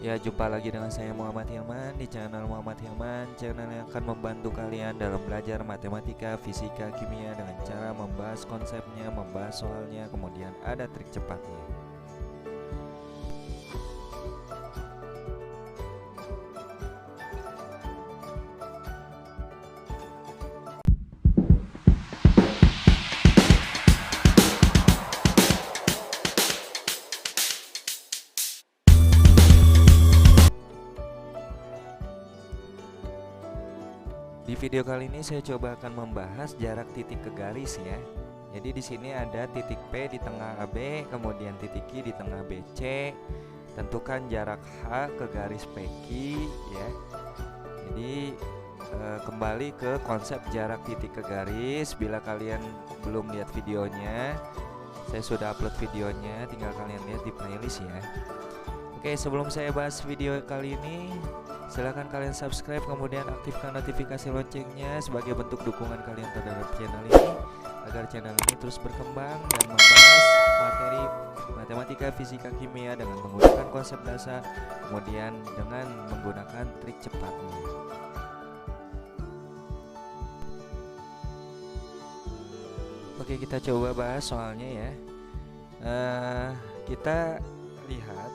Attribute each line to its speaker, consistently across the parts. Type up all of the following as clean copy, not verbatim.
Speaker 1: Ya, jumpa lagi dengan saya Muhammad Hilman di channel Muhammad Hilman, channel yang akan membantu kalian dalam belajar matematika, fisika, kimia dengan cara membahas konsepnya, membahas soalnya, kemudian ada trik cepatnya. Di video kali ini saya coba akan membahas jarak titik ke garis ya. Jadi di sini ada titik P di tengah AB, kemudian titik Q di tengah BC. Tentukan jarak H ke garis PQ ya. Jadi kembali ke konsep jarak titik ke garis. Bila kalian belum lihat videonya, saya sudah upload videonya, tinggal kalian lihat di playlist ya. Oke, sebelum saya bahas video kali ini, silahkan kalian subscribe, kemudian aktifkan notifikasi loncengnya sebagai bentuk dukungan kalian terhadap channel ini, agar channel ini terus berkembang dan membahas materi matematika, fisika, kimia dengan menggunakan konsep dasar, kemudian dengan menggunakan trik cepatnya. Oke, kita coba bahas soalnya ya. Kita lihat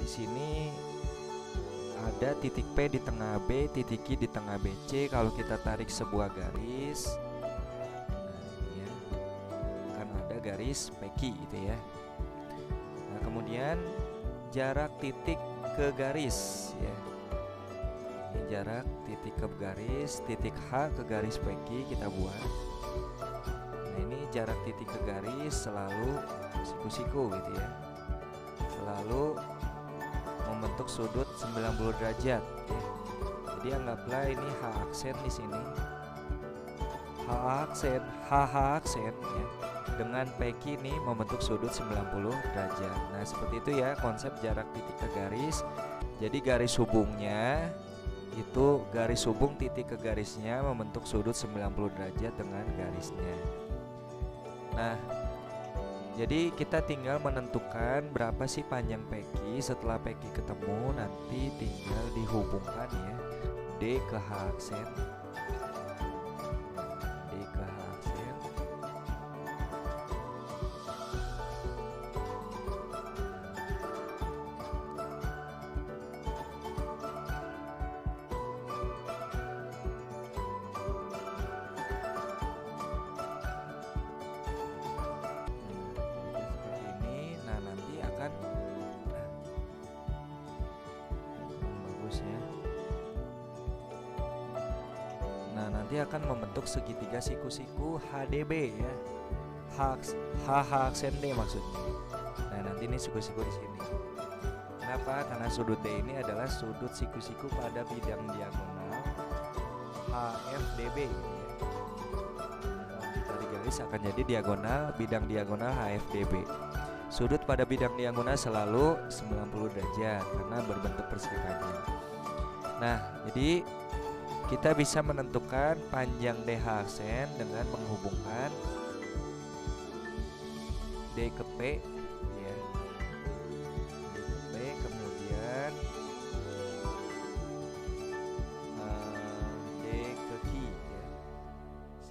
Speaker 1: di sini ada titik P di tengah B, titik Q di tengah BC. Kalau kita tarik sebuah garis, nah ini ya, akan ada garis PQ gitu ya. Nah, kemudian jarak titik ke garis ya. Ini jarak titik ke garis, titik H ke garis PQ kita buat. Nah, ini jarak titik ke garis selalu siku-siku gitu ya. Selalu membentuk sudut 90 derajat ya. Jadi anggaplah ini H aksen di sini. H aksen ya. Dengan PQ ini membentuk sudut 90 derajat. Nah, seperti itu ya konsep jarak titik ke garis. Jadi garis hubungnya itu garis hubung titik ke garisnya membentuk sudut 90 derajat dengan garisnya. Nah, jadi kita tinggal menentukan berapa sih panjang PQ. Setelah PQ ketemu, nanti tinggal dihubungkan ya D ke H aksen, D ke H aksen. Nah, nanti akan membentuk segitiga siku-siku HDB ya. H aksen D maksudnya. Nah, nanti ini siku-siku di sini. Kenapa? Karena sudut D ini adalah sudut siku-siku pada bidang diagonal HFDB gitu ya. Kalau ditarik garis akan jadi diagonal, bidang diagonal HFDB. Sudut pada bidang diagonal selalu 90 derajat karena berbentuk persegitiga. Nah, jadi kita bisa menentukan panjang DH aksen dengan menghubungkan D ke P ya. D ke P, kemudian D ke Q ya.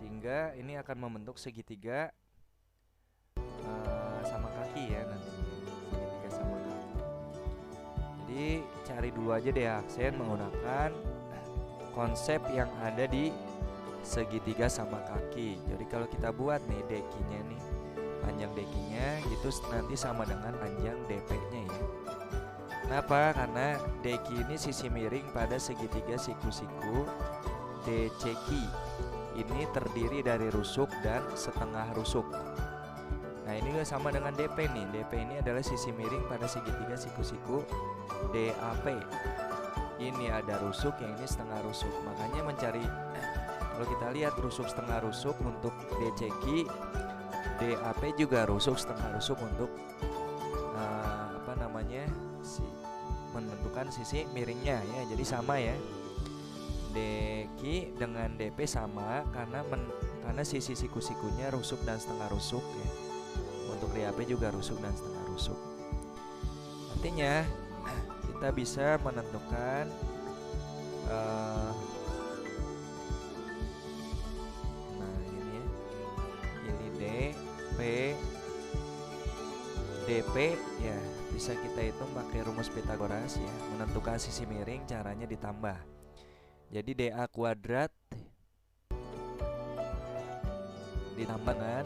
Speaker 1: Sehingga ini akan membentuk segitiga sama kaki ya nantinya. Segitiga sama kaki. Jadi cari dulu aja DH aksen menggunakan konsep yang ada di segitiga sama kaki. Jadi kalau kita buat nih DQ-nya nih, panjang DQ-nya itu nanti sama dengan panjang DP-nya ya. Kenapa? Karena DQ ini sisi miring pada segitiga siku-siku DCQ. Ini terdiri dari rusuk dan setengah rusuk. Nah, ini juga sama dengan DP nih. DP ini adalah sisi miring pada segitiga siku-siku DAP. Ini ada rusuk, yang ini setengah rusuk. Makanya mencari, kalau kita lihat rusuk setengah rusuk untuk DCQ, DAP juga rusuk setengah rusuk untuk menentukan sisi miringnya ya. Jadi sama ya. DQ dengan DP sama karena sisi siku-sikunya rusuk dan setengah rusuk ya. Untuk DAP juga rusuk dan setengah rusuk. Artinya kita bisa menentukan nah ini ya, ini D, P, DP ya, bisa kita hitung pakai rumus Pythagoras ya. Menentukan sisi miring caranya ditambah. Jadi DA kuadrat ditambah dengan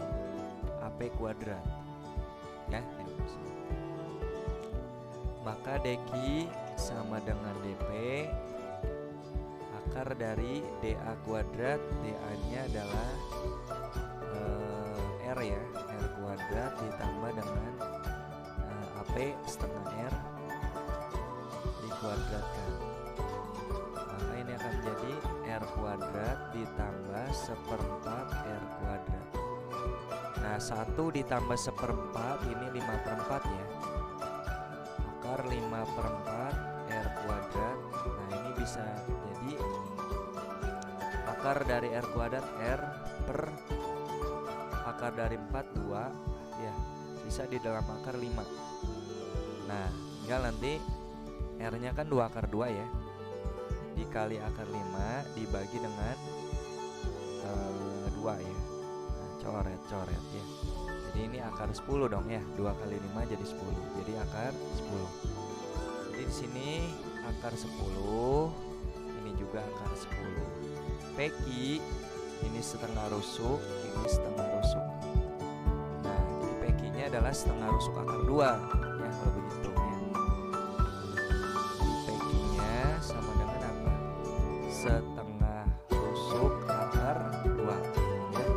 Speaker 1: AP kuadrat ya. Maka DQ sama dengan DP akar dari DA kuadrat, DA nya adalah R ya, R kuadrat ditambah dengan AP setengah R dikuadratkan. Maka ini akan menjadi R kuadrat ditambah seperempat R kuadrat. Nah 1 ditambah seperempat ini 5/4 ya, akar 5/4 R kuadrat. Nah ini bisa jadi akar dari R kuadrat R per akar dari 4 2 ya, sisa di dalam akar 5. Nah tinggal nanti R nya kan 2 akar 2 ya, dikali akar 5 dibagi dengan 2 ya. Nah coret ya, jadi ini akar 10 dong ya, 2 kali 5 jadi 10, jadi akar 10. Jadi di sini akar 10, ini juga akar 10. PQ ini setengah rusuk, ini setengah rusuk. Nah jadi PQ nya adalah setengah rusuk akar 2 ya, kalau begitu ya. PQ nya sama dengan apa? Setengah rusuk akar 2 ya.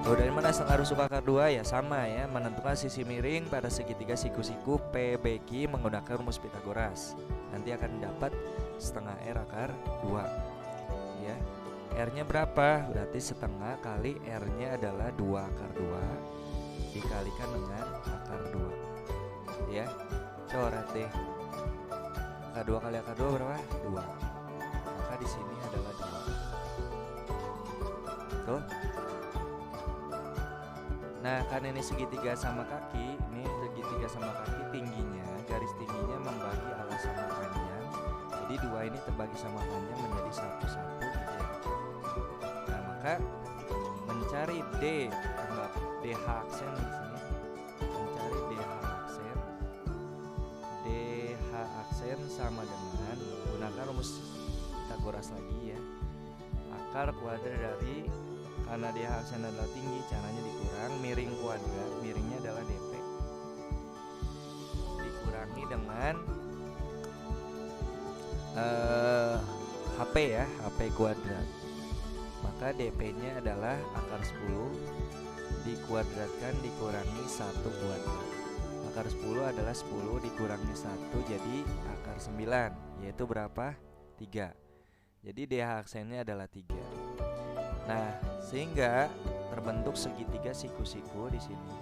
Speaker 1: Dari mana setengah rusuk akar 2 ya, sama ya, menentukan sisi miring pada segitiga siku-siku PBQ menggunakan rumus Pythagoras. Nanti akan dapat setengah R akar 2 ya. R nya berapa? Berarti setengah kali R nya adalah 2 akar 2 dikalikan dengan akar 2 ya. Coret deh, akar 2 kali akar 2 berapa? 2. Maka di sini adalah 2 tuh. Nah kan ini segitiga sama kaki, ini segitiga sama kaki, tingginya, garis tingginya membagi alas sama panjang. Jadi 2 ini terbagi sama panjang menjadi 1 gitu ya. Nah maka mencari DH aksen di sini, mencari DH aksen sama dengan gunakan rumus Pythagoras lagi ya. Akar kuadrat dari, karena DH aksen adalah tinggi, caranya dikurang miring kuadrat, miringnya adalah DP, dikurangi dengan HP ya, HP kuadrat. Maka DP nya adalah akar 10 dikuadratkan dikurangi 1 kuadrat. Akar 10 adalah 10 dikurangi 1 jadi akar 9, yaitu berapa? 3. Jadi DH aksennya adalah 3. Nah, sehingga terbentuk segitiga siku-siku di sini.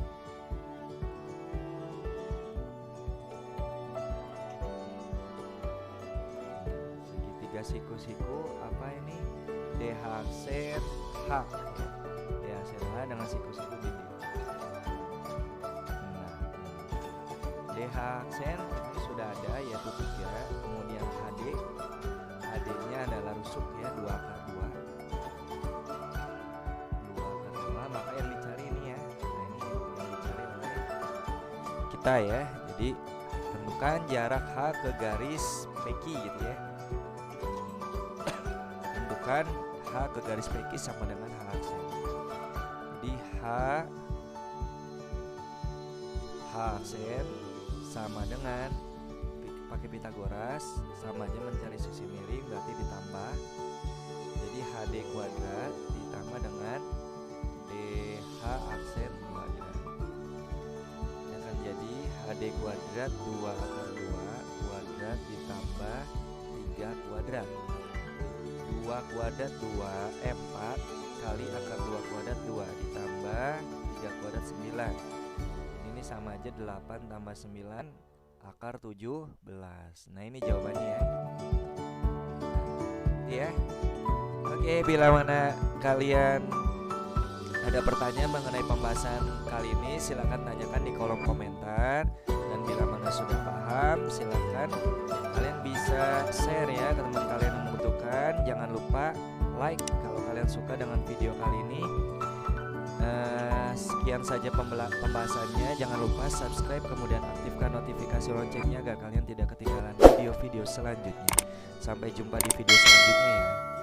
Speaker 1: Segitiga siku-siku apa ini? DH aksen H. DH aksen H dengan siku-siku gitu. Nah, DH aksen ini sudah ada yaitu 3. Kemudian HD-nya adalah rusuk ya, 2 akar 2. Ya, jadi tentukan jarak H ke garis PQ gitu ya. Tentukan H ke garis PQ sama dengan H aksen. Jadi H aksen sama dengan, pakai Pythagoras sama aja mencari sisi miring, berarti ditambah. Jadi HD kuadrat ditambah dengan DH aksen kuadrat. Jadi HD kuadrat 2 akar 2 kuadrat ditambah 3 kuadrat. 2 kuadrat 4 kali akar 2 kuadrat 2 ditambah 3 kuadrat 9. Ini sama aja 8 tambah 9 akar 17. Nah ini jawabannya ya. Ya. Oke, bila mana kalian ada pertanyaan mengenai pembahasan kali ini, silakan tanyakan di kolom komentar. Dan bila mana sudah paham, silakan kalian bisa share ya ke teman kalian yang membutuhkan. Jangan lupa like kalau kalian suka dengan video kali ini. Sekian saja pembahasannya. Jangan lupa subscribe kemudian aktifkan notifikasi loncengnya agar kalian tidak ketinggalan video-video selanjutnya. Sampai jumpa di video selanjutnya ya.